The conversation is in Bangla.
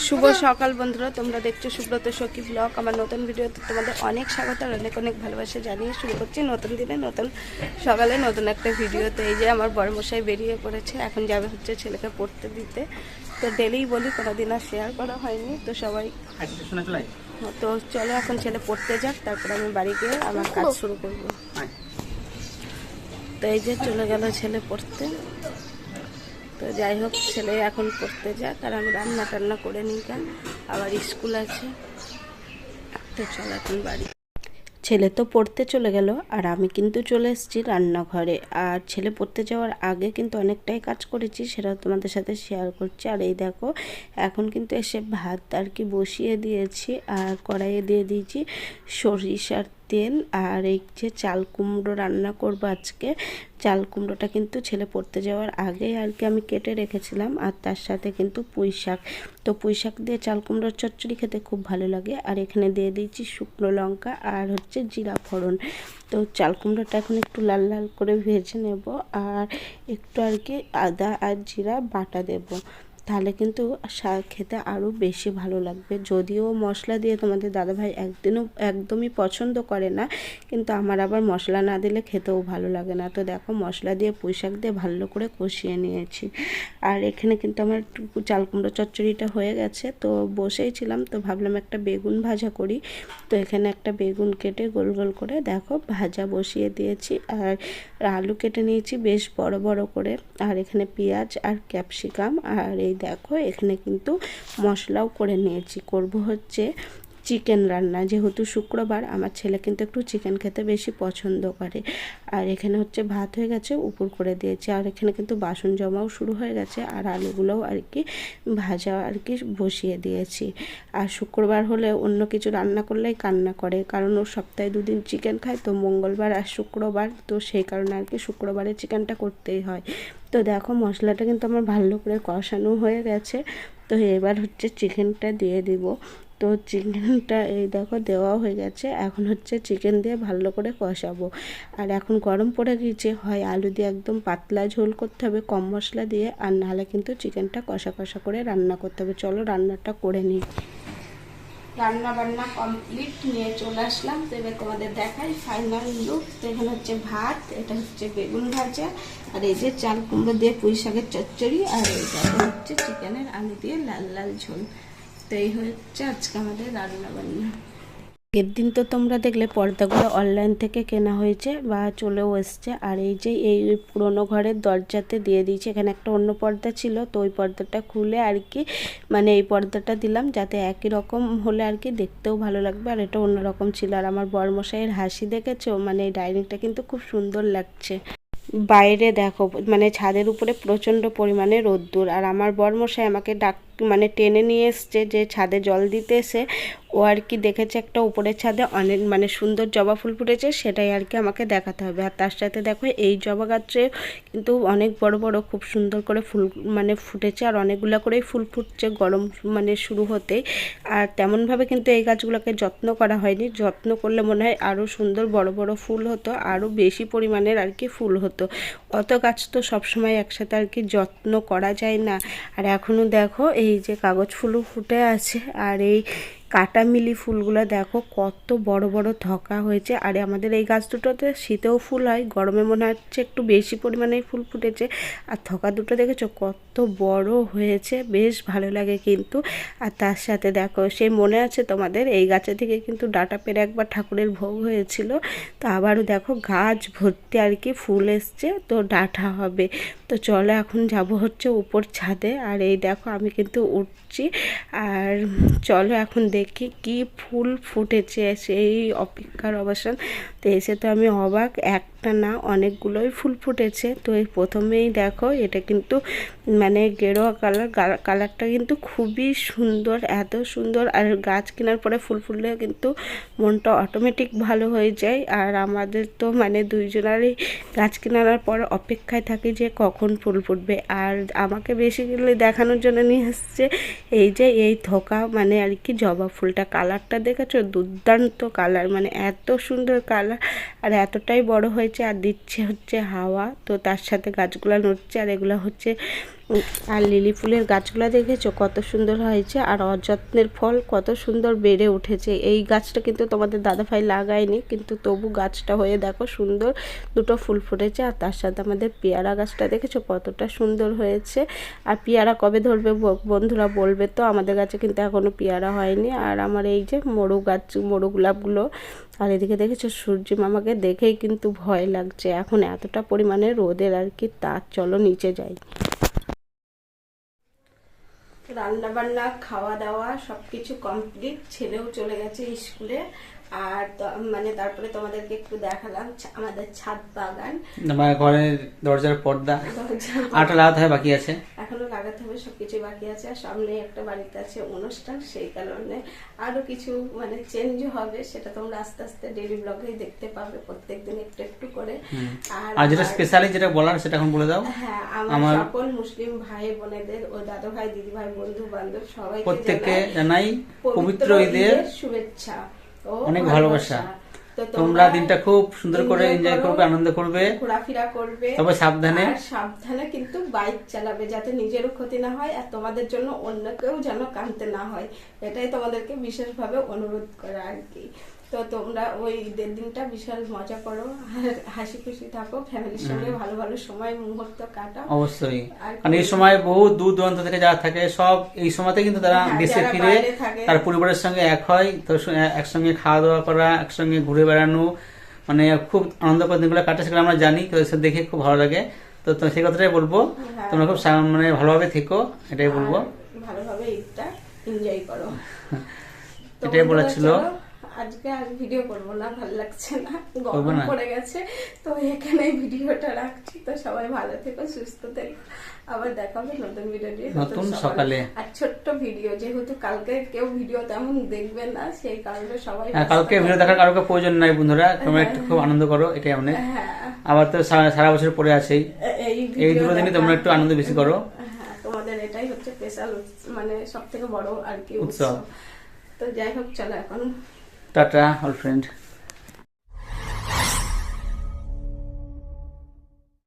শুভ সকাল বন্ধুরা, তোমরা দেখছো সুব্রত সখী ব্লগ। আমার নতুন ভিডিওতে তোমাদের অনেক স্বাগত আর অনেক অনেক ভালোবাসা জানিয়ে শুরু করছি নতুন দিনে নতুন সকালে নতুন একটা ভিডিও। তো এই যে আমার বড়মশাই বেরিয়ে পড়েছে, এখন যাবে হচ্ছে ছেলেকে পড়তে দিতে। তো ডেলিই বলি, কোনোদিন আর শেয়ার করা হয়নি, তো সবাই তো চলো এখন ছেলে পড়তে যাক, তারপর আমি বাড়ি গিয়ে আমার কাজ শুরু করব। তো এই যে চলে গেল ছেলে পড়তে। তো যাই হোক, ছেলে এখন পড়তে যাক আর আমি রান্না টান্না করে নিই, কেন আবার স্কুল আছে। তো চল এখন বাড়ি। ছেলে তো পড়তে চলে গেল আর আমি কিন্তু চলে এসেছি রান্নাঘরে। আর ছেলে পড়তে যাওয়ার আগে কিন্তু অনেকটাই কাজ করেছি, সেটা তোমাদের সাথে শেয়ার করছি। আর এই দেখো, এখন কিন্তু এসে ভাত আর কি বসিয়ে দিয়েছি আর কড়াইয়ে দিয়ে দিয়েছি সরিষার তেল। আর এই যে চাল কুমড়ো রান্না করবো আজকে। চাল কুমড়োটা কিন্তু ছেলে পড়তে যাওয়ার আগেই আর কি আমি কেটে রেখেছিলাম, আর তার সাথে কিন্তু পুঁই শাক। তো পুঁই শাক দিয়ে চাল কুমড়োর চচ্চড়ি খেতে খুব ভালো লাগে। আর এখানে দিয়ে দিয়েছি শুকনো লঙ্কা আর হচ্ছে জিরা ফোড়ন। তো চাল কুমড়োটা এখন একটু লাল লাল করে ভেজে নেব আর একটু আর কি আদা আর জিরা বাটা দেব, তাহলে কিন্তু শাক খেতে আরও বেশি ভালো লাগবে। যদিও মশলা দিয়ে তোমাদের দাদাভাই একদমই পছন্দ করে না, কিন্তু আমার আবার মশলা না দিলে খেতেও ভালো লাগে না। তো দেখো, মশলা দিয়ে পুঁই শাক দিয়ে ভালো করে কষিয়ে নিয়েছি। আর এখানে কিন্তু আমার চাল কুমড়ো চচ্চড়িটা হয়ে গেছে। তো বসেই ছিলাম, তো ভাবলাম একটা বেগুন ভাজা করি। তো এখানে একটা বেগুন কেটে গোল গোল করে দেখো ভাজা বসিয়ে দিয়েছি। আর আলু কেটে নিয়েছি বেশ বড় বড় করে। আর এখানে পেঁয়াজ আর ক্যাপসিকাম। আর এই দেখো, এখানে কিন্তু মশলাও করে নিয়েছি। করব হচ্ছে চিকেন রান্না, যেহেতু শুক্রবার আমার ছেলে কিন্তু একটু চিকেন খেতে বেশি পছন্দ করে। আর এখানে হচ্ছে ভাত হয়ে গেছে, উপর করে দিয়েছি। আর এখানে কিন্তু বাসন জমাও শুরু হয়ে গেছে আর আলুগুলোও আর কি ভাজা আর কি বসিয়ে দিয়েছি। আর শুক্রবার হলে অন্য কিছু রান্না করলেই কান্না করে, কারণ ও সপ্তাহে দুদিন চিকেন খায়, তো মঙ্গলবার আর শুক্রবার, তো সেই কারণে আর কি শুক্রবারে চিকেনটা করতেই হয়। তো দেখো, মশলাটা কিন্তু আমার ভালো করে কষানো হয়ে গেছে। তো এবার হচ্ছে চিকেনটা দিয়ে দিব। তো চিকেনটা এই দেখো দেওয়া হয়ে গেছে। এখন হচ্ছে চিকেন দিয়ে ভালো করে কষাবো। আর এখন গরম পড়ে গিয়েছে, হয় আলু দিয়ে একদম পাতলা ঝোল করতে হবে কম মশলা দিয়ে, আর নাহলে কিন্তু চিকেনটা কষা কষা করে রান্না করতে হবে। চলো রান্নাটা করে নিই। রান্না বান্না কমপ্লিট, নিয়ে চলে আসলাম। তো এবার তোমাদের দেখাই ফাইনাল লুক। তো এখানে হচ্ছে ভাত, এটা হচ্ছে বেগুন ভাজা, আর এই যে চাল কুমড়ো দিয়ে পুঁই শাকের চচ্চড়ি, আর এইটা হচ্ছে চিকেনের আলু দিয়ে লাল লাল ঝোল। তো এই হচ্ছে আজকে আমাদের রান্না বান্না। আগের দিন তো তোমরা দেখলে পর্দাগুলো অনলাইন থেকে কেনা হয়েছে বা চলেও এসছে। আর এই যে এই পুরোনো ঘরের দরজাতে দিয়ে দিয়েছে, এখানে একটা অন্য পর্দা ছিল, তো ওই পর্দাটা খুলে আর কি মানে এই পর্দাটা দিলাম, যাতে একই রকম হলে আর কি দেখতেও ভালো লাগবে। আর এটা অন্যরকম ছিল। আর আমার বরমশাইয়ের হাসি দেখেছো, মানে এই ডাইনিংটা কিন্তু খুব সুন্দর লাগছে। বাইরে দেখো, মানে ছাদের উপরে প্রচণ্ড পরিমাণে রোদ্দুর। আর আমার বরমশাই আমাকে মানে টেনে নিয়ে এসছে যে ছাদে জল দিতে এসে ও আর কি দেখেছে একটা উপরের ছাদে অনেক মানে সুন্দর জবা ফুল ফুটেছে, সেটাই আর কি আমাকে দেখাতে হবে। আর তার সাথে দেখো, এই জবা গাছে কিন্তু অনেক বড় বড় খুব সুন্দর করে ফুল মানে ফুটেছে, আর অনেকগুলো করেই ফুল ফুটছে গরম মানে শুরু হতেই। আর তেমনভাবে কিন্তু এই গাছগুলোকে যত্ন করা হয়নি, যত্ন করলে মনে হয় আরও সুন্দর বড় বড় ফুল হতো, আরও বেশি পরিমাণের আর কি ফুল হতো। অত গাছ তো সবসময় একসাথে আর কি যত্ন করা যায় না। আর এখনও দেখো এই যে কাগজ ফুলও ফুটে আছে। আর এই কাটামিলি ফুলগুলো দেখো কত বড় বড় থোকা হয়েছে। আর আমাদের এই গাছ দুটোতে শীতেও ফুল হয়, গরমে মনে হচ্ছে একটু বেশি পরিমাণেই ফুল ফুটেছে। আর থোকা দুটো দেখেছো কত বড় হয়েছে, বেশ ভালো লাগে কিন্তু। আর তার সাথে দেখো, সেই মনে আছে তোমাদের, এই গাছে থেকে কিন্তু ডাঁটা পেরে একবার ঠাকুরের ভোগ হয়েছিল। তো আবারও দেখো গাছ ভর্তি আর কি ফুল এসছে, তো ডাঁটা হবে। তো চলো এখন যাব হচ্ছে উপর ছাদে। আর এই দেখো আমি কিন্তু উঠছি। আর চলো এখন দেখি কি ফুল ফুটেছে, সেই অপেক্ষার অবসান। তো এসে তো আমি অবাক, একটা না অনেকগুলোই ফুল ফুটেছে। তো এই প্রথমেই দেখো, এটা কিন্তু মানে গেরুয়া কালারটা কিন্তু খুবই সুন্দর, এত সুন্দর। আর গাছ কেনার পরে ফুল ফুললে কিন্তু মনটা অটোমেটিক ভালো হয়ে যায়। আর আমাদের তো মানে দুইজনারই গাছ কেনার পর অপেক্ষায় থাকি যে কখন ফুল ফুটবে। আর আমাকে বেসিক্যালি দেখানোর জন্য নিয়ে আসছে এই যে এই থোকা মানে আর কি জবা ফুলটা। কালারটা দেখেছো, দুর্দান্ত কালার, মানে এত সুন্দর কালার। আর এতটাই বড় হয়েছে, আর দিচ্ছে হচ্ছে হাওয়া, তো তার সাথে গাছগুলো নড়ছে। আর এগুলো হচ্ছে আর লিলি ফুলের গাছগুলো দেখেছো কত সুন্দর হয়েছে, আর অযত্নের ফল কত সুন্দর বেড়ে উঠেছে। এই গাছটা কিন্তু তোমাদের দাদাভাই লাগায়নি, কিন্তু তবু গাছটা হয়ে দেখো সুন্দর দুটো ফুল ফুটেছে। আর তার সাথে আমাদের পেয়ারা গাছটা দেখেছো কতটা সুন্দর হয়েছে। আর পেয়ারা কবে ধরবে বন্ধুরা বলবে তো, আমাদের গাছে কিন্তু এখনও পেয়ারা হয়নি। আর আমার এই যে মরু গাছ, মরু গোলাপগুলো। আর এদিকে দেখেছো সূর্য মামাকে দেখেই কিন্তু ভয় লাগছে, এখন এতটা পরিমাণে রোদের আর কি তার। চলো নিচে যাই। রান্না বান্না খাওয়া দাওয়া সব কিছু কমপ্লিট, ছেলেও চলে গেছে স্কুলে। আর মানে তারপরে তোমাদেরকে একটু দেখালাম আমাদের ছাদ বাগান, আমার ঘরের দরজার পর্দা আটা লাগাতে হয়, বাকি আছে, এখনো লাগাতে হবে, সবকিছু বাকি আছে। আর সামনে একটা বাড়িতে আছে অনুষ্ঠান, সেই কারণে আরো কিছু মানে চেঞ্জ হবে, সেটা তোমরা আস্তে আস্তে ডেইলি ব্লগেই দেখতে পাবে, প্রত্যেকদিন একটু একটু করে। আর যেটা স্পেশালি যেটা বলার সেটা এখন বলে দাও। হ্যাঁ, আমার সকল মুসলিম ভাই বোনেদের ও দাদা ভাই দিদি ভাই বন্ধু বান্ধব সবাইকে প্রত্যেককে জানাই পবিত্র ঈদের শুভেচ্ছা, অনেক ভালোবাসা। তোমরা দিনটা খুব সুন্দর করে এনজয় করবে, আনন্দ করবে, ঘোরাফেরা করবে, তবে সাবধানে। সাবধানে কিন্তু বাইক চালাবে, যাতে নিজেরও ক্ষতি না হয় আর তোমাদের জন্য অন্য কেউ যেন কাঁদতে না হয়, এটাই তোমাদেরকে বিশেষভাবে অনুরোধ করা আর কি। তো তোমরা ওই ঈদের দিনটা বিশাল মজা করো, আর হাসি খুশি থাকো, ফ্যামিলির সঙ্গে ভালো ভালো সময় মুহূর্ত কাটাও অবশ্যই। কারণ এই সময় বহু দূর দূরান্ত থেকে যারা থাকে সব এই সময়তে কিন্তু তারা দেশে ফিরে তার পরিবারের সঙ্গে এক হয়, তো একসঙ্গে খাওয়া দাওয়া করা, একসঙ্গে ঘুরে বেড়ানো, মানে খুব আনন্দ করে দিনগুলো কাটে, সেগুলো আমরা জানি, তো এসব দেখে খুব ভালো লাগে। তো সেই কথাটাই বলবো, তোমরা খুব মানে ভালোভাবে থেকো, এটাই বলবো, ভালোভাবে ঈদটা এনজয় করো, এটাই বলার ছিল। আজকে আর ভিডিও করবো না, ভালো লাগছে না, গরম পড়ে গেছে, তো এখানে ভিডিওটা রাখছি। তো সবাই ভালো থেকো, সুস্থ থেকো, আবার দেখা হবে নতুন ভিডিও নিয়ে নতুন সকালে। আর ছোট্ট ভিডিও, যেহেতু কালকে কেউ ভিডিও তেমন দেখবে না, সেই কারণে সবাই কালকে ভিডিও দেখার কারোর প্রয়োজন নাই বন্ধুরা, তোমরা একটু খুব আনন্দ করো, এটাই অনেক। আবার তো সারা বছর পরে আছেই, এই দুটো দিনই তোমরা একটু আনন্দ বেশি করো। হ্যাঁ, তোমাদের এটাই হচ্ছে স্পেশাল, মানে সব থেকে বড় আর কি উৎসব। তো যাই হোক, চলো এখন টাটা অল ফ্রেন্ড।